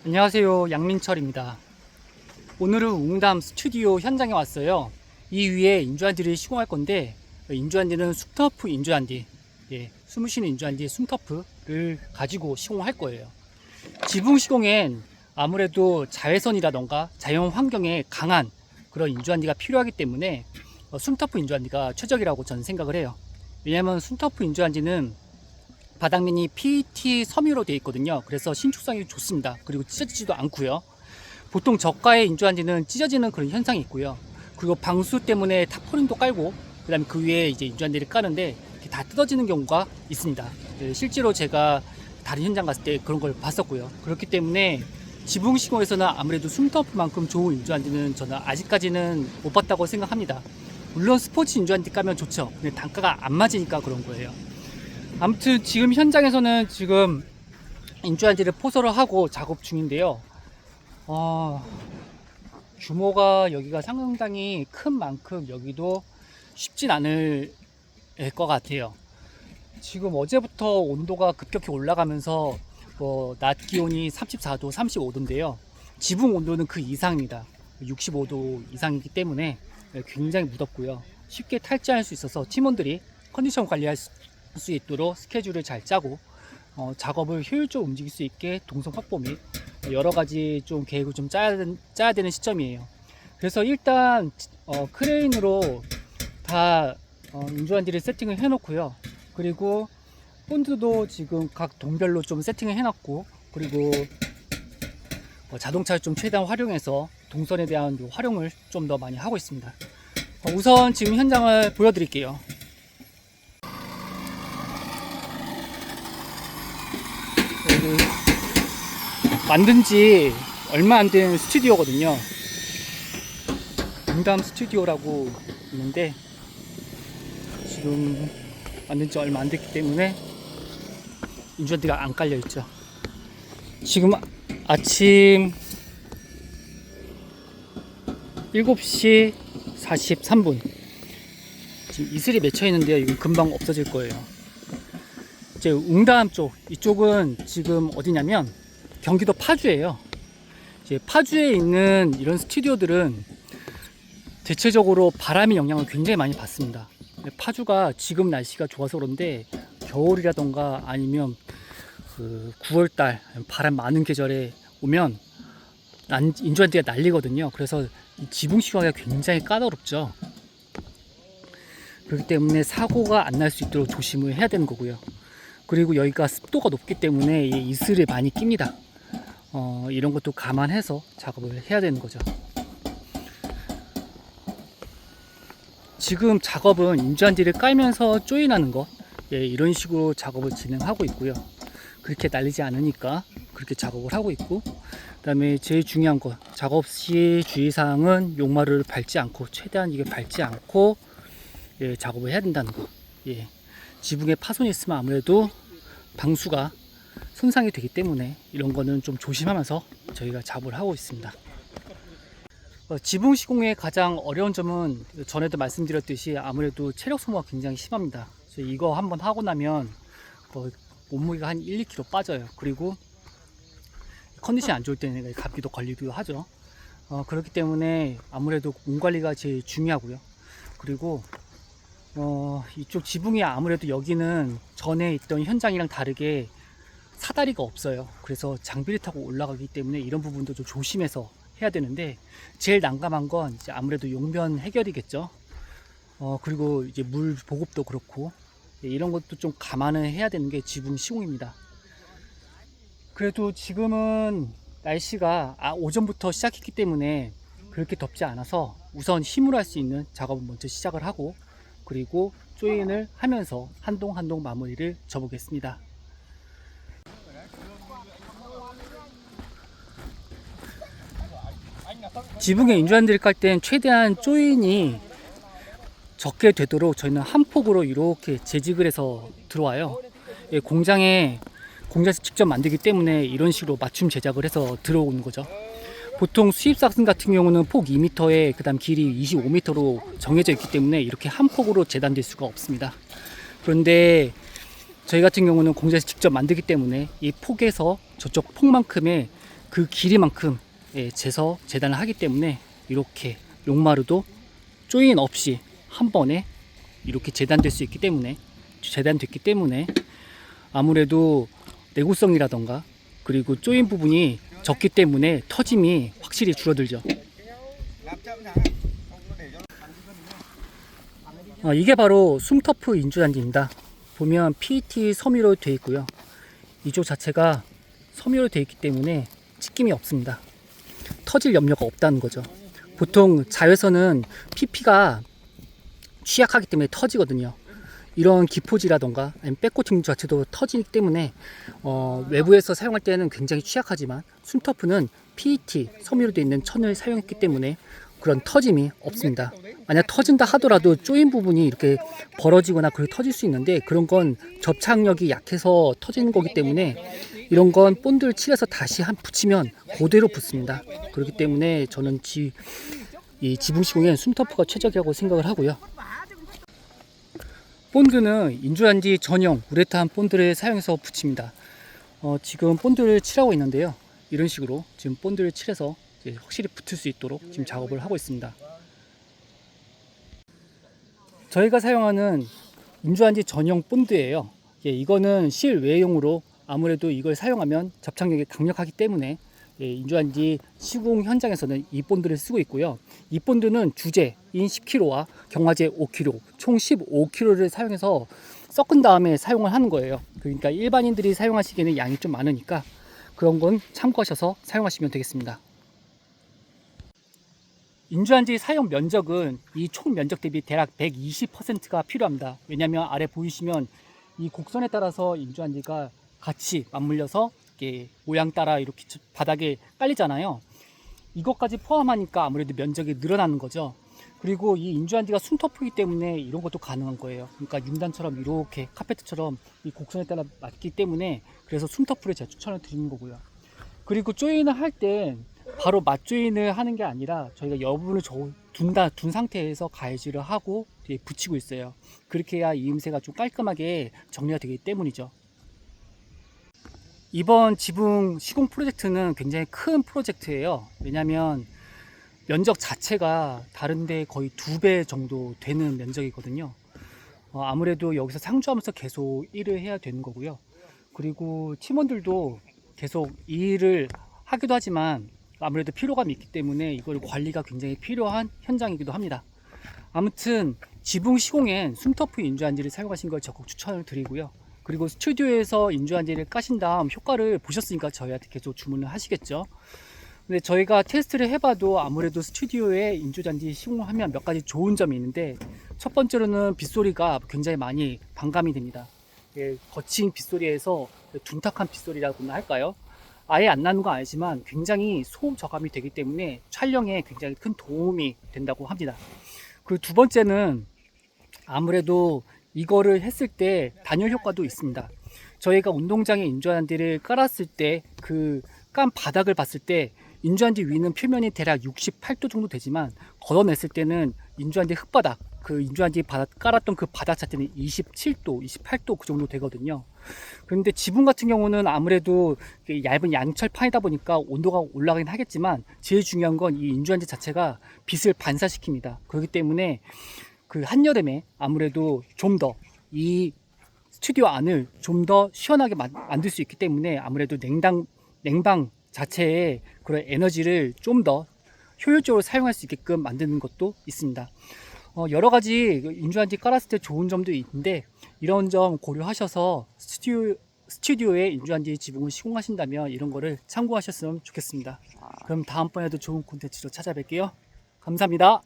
안녕하세요, 양민철입니다. 오늘은 웅담 스튜디오 현장에 왔어요. 이 위에 인조잔디를 시공할 건데, 인조잔디는 숲터프 인조잔디, 숨을 쉬는 인조잔디 숲터프를 가지고 시공할 거예요. 지붕 시공엔 아무래도 자외선이라던가 자연 환경에 강한 그런 인조잔디가 필요하기 때문에 숲터프 인조잔디가 최적이라고 저는 생각을 해요. 왜냐하면 숲터프 인조잔디는 바닥면이 PET 섬유로 되어 있거든요. 그래서 신축성이 좋습니다. 그리고 찢어지지도 않고요. 보통 저가의 인조잔디는 찢어지는 그런 현상이 있고요. 그리고 방수 때문에 타포린도 깔고 그 다음에 그 위에 이제 인조잔디를 까는데 다 뜯어지는 경우가 있습니다. 실제로 제가 다른 현장 갔을 때 그런 걸 봤었고요. 그렇기 때문에 지붕 시공에서는 아무래도 숲터프만큼 좋은 인조잔디는 저는 아직까지는 못 봤다고 생각합니다. 물론 스포츠 인조잔디 까면 좋죠. 근데 단가가 안 맞으니까 그런 거예요. 아무튼 지금 현장에서는 지금 인조잔디를 포설을 하고 작업 중인데요. 규모가 여기가 상당히 큰 만큼 여기도 쉽진 않을 것 같아요. 지금 어제부터 온도가 급격히 올라가면서 낮 기온이 34도, 35도인데요. 지붕 온도는 그 이상입니다. 65도 이상이기 때문에 굉장히 무덥고요. 쉽게 탈지할 수 있어서 팀원들이 컨디션 관리할 수 있도록 스케줄을 잘 짜고 작업을 효율적으로 움직일 수 있게 동선 확보 및 여러 가지 좀 계획을 좀 짜야 되는 시점이에요. 그래서 일단 크레인으로 다 인조잔디를 세팅을 해 놓고요. 그리고 본드도 지금 각 동별로 좀 세팅을 해 놨고, 그리고 자동차를 좀 최대한 활용해서 동선에 대한 활용을 좀 더 많이 하고 있습니다. 우선 지금 현장을 보여드릴게요. 만든 지 얼마 안 된 스튜디오거든요. 웅담 스튜디오라고 있는데 지금 만든 지 얼마 안 됐기 때문에 인조잔디가 안 깔려 있죠. 지금 아침 7시 43분 지금 이슬이 맺혀 있는데요. 이건 금방 없어질 거예요. 이제 웅담 쪽, 이쪽은 지금 어디냐면 경기도 파주예요. 이제 파주에 있는 이런 스튜디오들은 대체적으로 바람의 영향을 굉장히 많이 받습니다. 파주가 지금 날씨가 좋아서 그런데 겨울이라던가 아니면 그 9월달 바람 많은 계절에 오면 인조잔디가 날리거든요. 그래서 이 지붕 시공하기가 굉장히 까다롭죠. 그렇기 때문에 사고가 안 날 수 있도록 조심을 해야 되는 거고요. 그리고 여기가 습도가 높기 때문에 이슬이 많이 낍니다. 이런 것도 감안해서 작업을 해야 되는 거죠. 지금 작업은 인조잔디를 깔면서 조인하는 것, 이런 식으로 작업을 진행하고 있고요. 그렇게 날리지 않으니까 그렇게 작업을 하고 있고, 그 다음에 제일 중요한 것, 작업 시 주의사항은 용마루를 밟지 않고, 최대한 이게 밟지 않고 작업을 해야 된다는 거. 지붕에 파손이 있으면 아무래도 방수가 손상이 되기 때문에 이런 거는 좀 조심하면서 저희가 작업을 하고 있습니다. 지붕 시공의 가장 어려운 점은 전에도 말씀드렸듯이 아무래도 체력 소모가 굉장히 심합니다. 이거 한번 하고 나면 몸무게가 한 1, 2kg 빠져요. 그리고 컨디션이 안 좋을 때는 감기도 걸리기도 하죠. 그렇기 때문에 아무래도 몸 관리가 제일 중요하고요. 그리고 이쪽 지붕이 아무래도 여기는 전에 있던 현장이랑 다르게 사다리가 없어요. 그래서 장비를 타고 올라가기 때문에 이런 부분도 좀 조심해서 해야 되는데, 제일 난감한 건 이제 아무래도 용변 해결이겠죠. 그리고 이제 물 보급도 그렇고, 이런 것도 좀 감안을 해야 되는 게 지붕 시공입니다. 그래도 지금은 날씨가 오전부터 시작했기 때문에 그렇게 덥지 않아서 우선 힘으로 할 수 있는 작업을 먼저 시작을 하고, 그리고 조인을 하면서 한 동 한 동 마무리를 접보겠습니다. 지붕에 인조잔디를 깔 땐 최대한 조인이 적게 되도록 저희는 한 폭으로 이렇게 재직을 해서 들어와요. 공장에서 직접 만들기 때문에 이런 식으로 맞춤 제작을 해서 들어오는 거죠. 보통 수입사슴 같은 경우는 폭 2m에 그 다음 길이 25m로 정해져 있기 때문에 이렇게 한 폭으로 재단될 수가 없습니다. 그런데 저희 같은 경우는 공장에서 직접 만들기 때문에 이 폭에서 저쪽 폭만큼의 그 길이만큼 재서 재단을 하기 때문에 이렇게 용마루도 조인 없이 한 번에 이렇게 재단됐기 때문에 아무래도 내구성이라던가 그리고 조인 부분이 적기 때문에 터짐이 확실히 줄어들죠. 이게 바로 숨터프 인조잔디입니다. 보면 PET 섬유로 되어 있고요. 이쪽 자체가 섬유로 되어 있기 때문에 찢김이 없습니다. 터질 염려가 없다는 거죠. 보통 자외선은 PP가 취약하기 때문에 터지거든요. 이런 기포지라던가 아니면 백코팅 자체도 터지기 때문에 외부에서 사용할 때는 굉장히 취약하지만 숨터프는 PET 섬유로 되어 있는 천을 사용했기 때문에 그런 터짐이 없습니다. 만약 터진다 하더라도 조인 부분이 이렇게 벌어지거나 그렇게 터질 수 있는데 그런 건 접착력이 약해서 터지는 거기 때문에 이런 건 본드를 칠해서 다시 붙이면 그대로 붙습니다. 그렇기 때문에 저는 이 지붕 시공엔 숨터프가 최적이라고 생각을 하고요. 본드는 인조잔디 전용 우레탄 본드를 사용해서 붙입니다. 지금 본드를 칠하고 있는데요. 이런 식으로 지금 본드를 칠해서 이제 확실히 붙을 수 있도록 지금 작업을 하고 있습니다. 저희가 사용하는 인조잔디 전용 본드예요. 이거는 실외용으로 아무래도 이걸 사용하면 접착력이 강력하기 때문에 인조잔디 시공 현장에서는 이 본드를 쓰고 있고요. 이 본드는 주제인 10kg와 경화제 5kg, 총 15kg를 사용해서 섞은 다음에 사용을 하는 거예요. 그러니까 일반인들이 사용하시기에는 양이 좀 많으니까 그런 건 참고하셔서 사용하시면 되겠습니다. 인조잔디 사용 면적은 이 총 면적 대비 대략 120%가 필요합니다. 왜냐하면 아래 보이시면 이 곡선에 따라서 인조잔디가 같이 맞물려서 이렇게 모양 따라 이렇게 바닥에 깔리잖아요. 이것까지 포함하니까 아무래도 면적이 늘어나는 거죠. 그리고 이 인조잔디가 숨터프이기 때문에 이런 것도 가능한 거예요. 그러니까 융단처럼 이렇게 카페트처럼 이 곡선에 따라 맞기 때문에 그래서 숨터프를 제가 추천을 드리는 거고요. 그리고 조인을 할 때 바로 맞조인을 하는 게 아니라 저희가 여분을 둔 상태에서 가해질을 하고 붙이고 있어요. 그렇게 해야 이음새가 좀 깔끔하게 정리가 되기 때문이죠. 이번 지붕 시공 프로젝트는 굉장히 큰 프로젝트예요. 왜냐하면 면적 자체가 다른데 거의 2배 정도 되는 면적이거든요. 아무래도 여기서 상주하면서 계속 일을 해야 되는 거고요. 그리고 팀원들도 계속 이 일을 하기도 하지만 아무래도 피로감이 있기 때문에 이걸 관리가 굉장히 필요한 현장이기도 합니다. 아무튼 지붕 시공엔 숨터프 인조잔디를 사용하신 걸 적극 추천을 드리고요. 그리고 스튜디오에서 인조잔디를 까신 다음 효과를 보셨으니까 저희한테 계속 주문을 하시겠죠. 근데 저희가 테스트를 해봐도 아무래도 스튜디오에 인조잔디 시공을 하면 몇 가지 좋은 점이 있는데, 첫 번째로는 빗소리가 굉장히 많이 반감이 됩니다. 거친 빗소리에서 둔탁한 빗소리라고나 할까요? 아예 안 나는 건 아니지만 굉장히 소음 저감이 되기 때문에 촬영에 굉장히 큰 도움이 된다고 합니다. 그리고 두 번째는 아무래도 이거를 했을 때 단열 효과도 있습니다. 저희가 운동장에 인조잔디를 깔았을 때 그 깐 바닥을 봤을 때 인조잔디 위는 표면이 대략 68도 정도 되지만 걷어냈을 때는 인조잔디 흙바닥, 그 인조잔디 바닥 깔았던 그 바닥 자체는 27도, 28도 그 정도 되거든요. 그런데 지붕 같은 경우는 아무래도 얇은 양철판이다 보니까 온도가 올라가긴 하겠지만 제일 중요한 건 이 인조잔디 자체가 빛을 반사시킵니다. 그렇기 때문에 그 한여름에 아무래도 좀 더 이 스튜디오 안을 좀 더 시원하게 만들 수 있기 때문에 아무래도 냉방 자체의 그런 에너지를 좀 더 효율적으로 사용할 수 있게끔 만드는 것도 있습니다. 여러 가지 인조잔디 깔았을 때 좋은 점도 있는데 이런 점 고려하셔서 스튜디오에 인조잔디 지붕을 시공하신다면 이런 거를 참고하셨으면 좋겠습니다. 그럼 다음번에도 좋은 콘텐츠로 찾아뵐게요. 감사합니다.